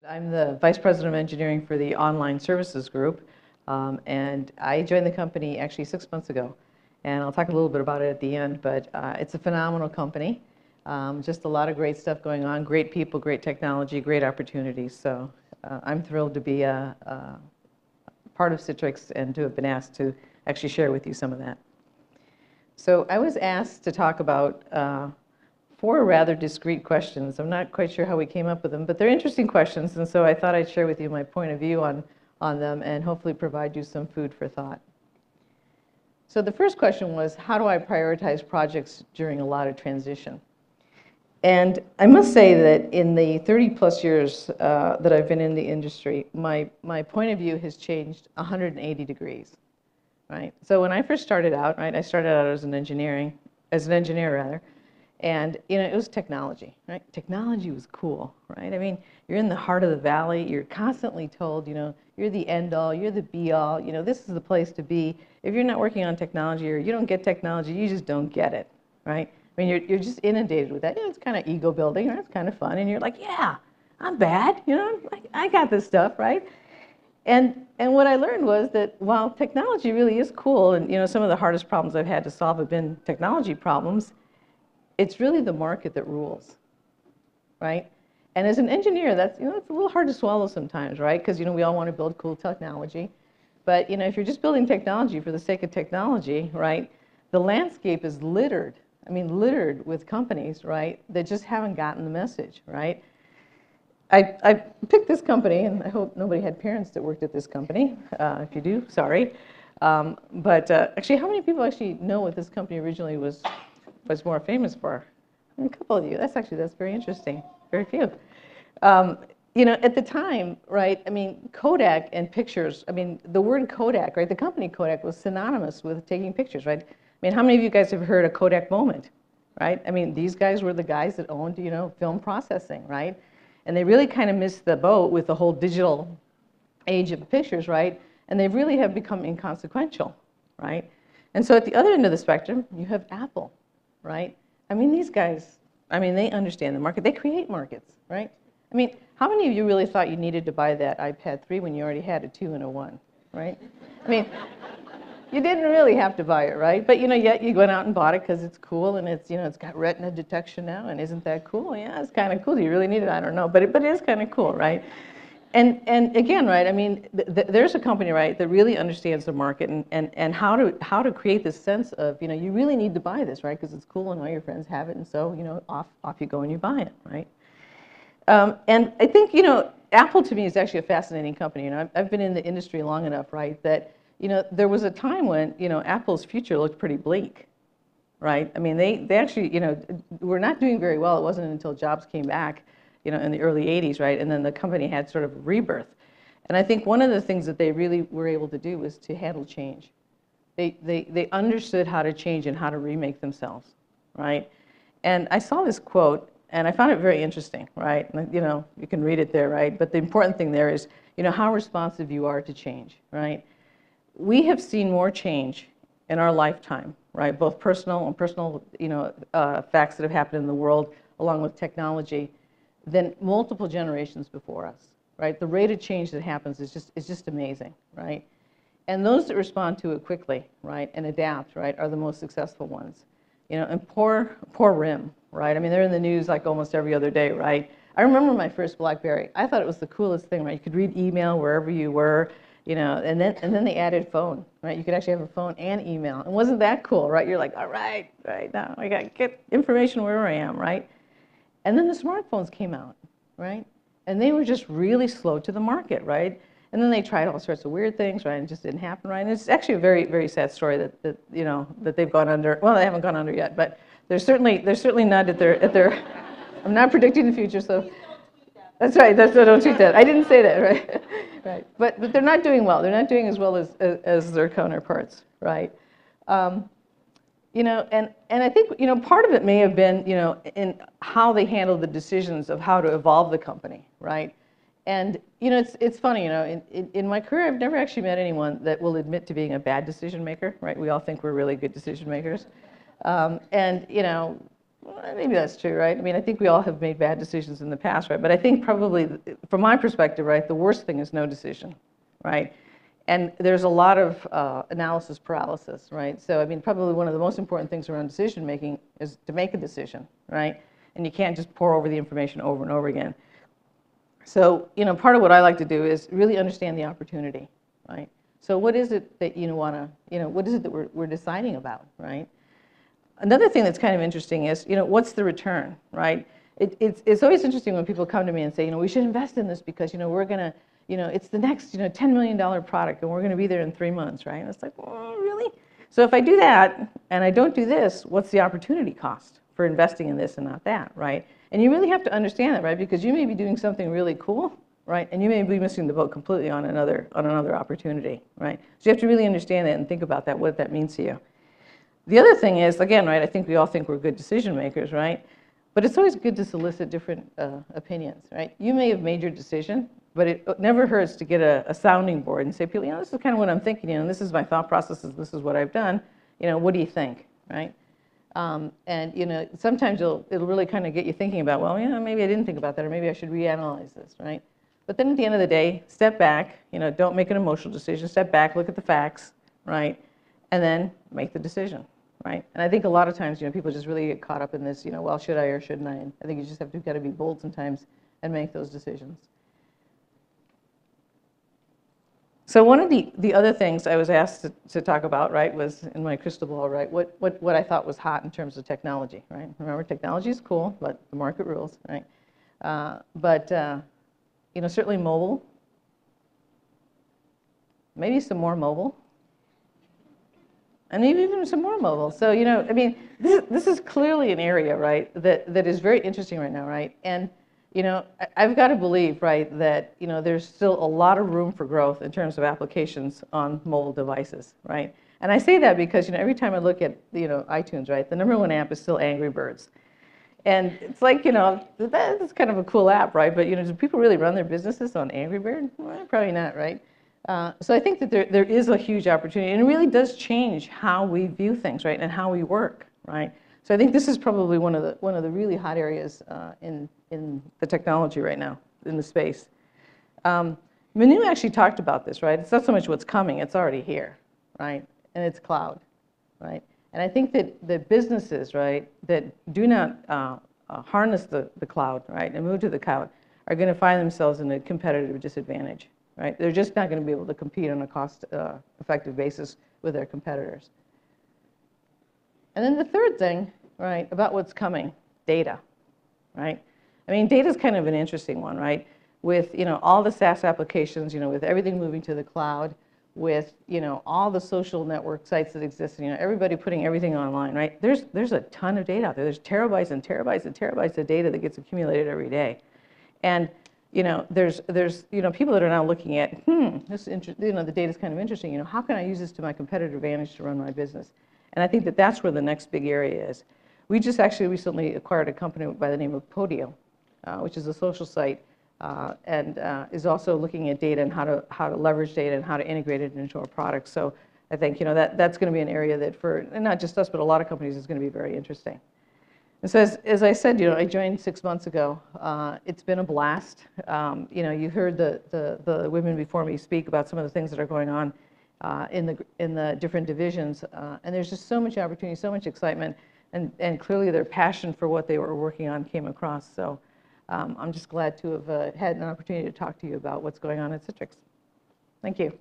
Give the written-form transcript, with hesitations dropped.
I'm the Vice President of Engineering for the Online Services Group, and I joined the company actually 6 months ago. And I'll talk a little bit about it at the end, but it's a phenomenal company. Just a lot of great stuff going on, great people, great technology, great opportunities. So I'm thrilled to be a part of Citrix and to have been asked to actually share with you some of that. So I was asked to talk about four rather discrete questions. I'm not quite sure how we came up with them, but they're interesting questions, and so I thought I'd share with you my point of view on them and hopefully provide you some food for thought. So the first question was, how do I prioritize projects during a lot of transition? And I must say that in the 30-plus years that I've been in the industry, my point of view has changed 180 degrees, right? So when I first started out, right, I started out as an engineer rather, and it was technology, right? Technology was cool, right? I mean, you're in the heart of the valley. You're constantly told, you're the end all, you're the be all. This is the place to be. If you're not working on technology or you don't get technology, you just don't get it, right? I mean, you're just inundated with that. It's kind of ego building, right? It's kind of fun, and you're like, yeah, I'm bad, I got this stuff, right? And what I learned was that while technology really is cool, and some of the hardest problems I've had to solve have been technology problems, it's really the market that rules, right? And as an engineer, it's a little hard to swallow sometimes, right? Because we all want to build cool technology, but if you're just building technology for the sake of technology, right? The landscape is littered. I mean, littered with companies, right? That just haven't gotten the message, right? I picked this company, and I hope nobody had parents that worked at this company. If you do, sorry. But actually, how many people actually know what this company originally was more famous for? A couple of you. That's very interesting. Very few. At the time, right? I mean, Kodak and pictures. I mean, the word Kodak, right? The company Kodak was synonymous with taking pictures, right? I mean, how many of you guys have heard a Kodak moment, right? I mean, these guys were the guys that owned, film processing, right? And they really kind of missed the boat with the whole digital age of pictures, right? And they really have become inconsequential, right? And so at the other end of the spectrum, you have Apple, right? I mean, these guys, they understand the market. They create markets, right? I mean, how many of you really thought you needed to buy that iPad 3 when you already had a 2 and a 1, right? I mean, you didn't really have to buy it, right? But yet you went out and bought it because it's cool, and it's it's got retina detection now, and isn't that cool? Yeah, it's kind of cool. Do you really need it? I don't know, but it is kind of cool, right? And again, right? I mean, there's a company, right, that really understands the market and how to create this sense of you really need to buy this, right? Because it's cool and all your friends have it, and so off you go and you buy it, right? And I think Apple to me is actually a fascinating company. I've been in the industry long enough, right, that there was a time when Apple's future looked pretty bleak, right? I mean, they actually were not doing very well. It wasn't until Jobs came back, in the early '80s, right? And then the company had sort of rebirth. And I think one of the things that they really were able to do was to handle change. They understood how to change and how to remake themselves, right? And I saw this quote, and I found it very interesting, right? And, you can read it there, right? But the important thing there is, how responsive you are to change, right? We have seen more change in our lifetime, right? Both personal, facts that have happened in the world, along with technology, than multiple generations before us, right? The rate of change that happens is just amazing, right? And those that respond to it quickly, right, and adapt, right, are the most successful ones. And poor RIM, right? I mean, they're in the news like almost every other day, right? I remember my first BlackBerry. I thought it was the coolest thing, right? You could read email wherever you were. And then they added phone, right? You could actually have a phone and email. And wasn't that cool, right? You're like, all right, now I got to get information wherever I am, right? And then the smartphones came out, right? And they were just really slow to the market, right? And then they tried all sorts of weird things, right? And it just didn't happen, right? And it's actually a very, very sad story that that they've gone under. Well, they haven't gone under yet, but they're certainly not at their. I'm not predicting the future, so. That's right. Don't tweet that. I didn't say that, right? Right. But they're not doing well. They're not doing as well as their counterparts, right? And I think part of it may have been in how they handled the decisions of how to evolve the company, right? And it's funny, in my career I've never actually met anyone that will admit to being a bad decision maker, right? We all think we're really good decision makers, and Well, maybe that's true, right? I mean, I think we all have made bad decisions in the past, right? But I think probably, from my perspective, right, the worst thing is no decision, right? And there's a lot of analysis paralysis, right? So, I mean, probably one of the most important things around decision making is to make a decision, right? And you can't just pour over the information over and over again. So, part of what I like to do is really understand the opportunity, right? So what is it that you want to, what is it that we're deciding about, right? Another thing that's kind of interesting is, what's the return, right? It's always interesting when people come to me and say, we should invest in this because, we're going to, it's the next, $10 million product and we're going to be there in 3 months, right? And it's like, oh, really? So if I do that and I don't do this, what's the opportunity cost for investing in this and not that, right? And you really have to understand that, right? Because you may be doing something really cool, right? And you may be missing the boat completely on another opportunity, right? So you have to really understand that and think about that, what that means to you. The other thing is, again, right, I think we all think we're good decision makers, right? But it's always good to solicit different opinions, right? You may have made your decision, but it never hurts to get a sounding board and say, people, this is kind of what I'm thinking, and this is my thought processes, this is what I've done, what do you think, right? And sometimes it'll really kind of get you thinking about, well, maybe I didn't think about that, or maybe I should reanalyze this, right? But then at the end of the day, step back, don't make an emotional decision, step back, look at the facts, right? And then make the decision, right? And I think a lot of times, people just really get caught up in this, well, should I or shouldn't I? And I think you just have to got to be bold sometimes and make those decisions. So one of the other things I was asked to talk about, right, was in my crystal ball, right, what I thought was hot in terms of technology, right? Remember, technology is cool, but the market rules, right? Certainly mobile, maybe some more mobile, and maybe even some more mobile. So, I mean, this is clearly an area, right, that is very interesting right now, right? And, I've got to believe, right, that, there's still a lot of room for growth in terms of applications on mobile devices, right? And I say that because, every time I look at, iTunes, right, the #1 app is still Angry Birds. And it's like, that's kind of a cool app, right? But, do people really run their businesses on Angry Bird? Well, probably not, right? So I think that there is a huge opportunity, and it really does change how we view things, right, and how we work, right? So I think this is probably one of the really hot areas in the technology right now, in the space. Manu actually talked about this, right? It's not so much what's coming, it's already here, right? And it's cloud, right? And I think that the businesses, right, that do not harness the cloud, right, and move to the cloud are going to find themselves in a competitive disadvantage, right? They're just not going to be able to compete on a cost-effective basis with their competitors. And then the third thing, right, about what's coming, data, right? I mean, data is kind of an interesting one, right? With, all the SaaS applications, with everything moving to the cloud, with, all the social network sites that exist, everybody putting everything online, right? There's a ton of data out there. There's terabytes and terabytes and terabytes of data that gets accumulated every day. And, there's people that are now looking at, the data's kind of interesting. How can I use this to my competitive advantage to run my business? And I think that that's where the next big area is. We just actually recently acquired a company by the name of Podio, which is a social site, and is also looking at data and how to leverage data and how to integrate it into our products. So I think that's going to be an area that for not just us but a lot of companies is going to be very interesting. And so as I said, I joined 6 months ago. It's been a blast. You heard the women before me speak about some of the things that are going on in the different divisions, and there's just so much opportunity, so much excitement, and clearly their passion for what they were working on came across. So I'm just glad to have had an opportunity to talk to you about what's going on at Citrix. Thank you.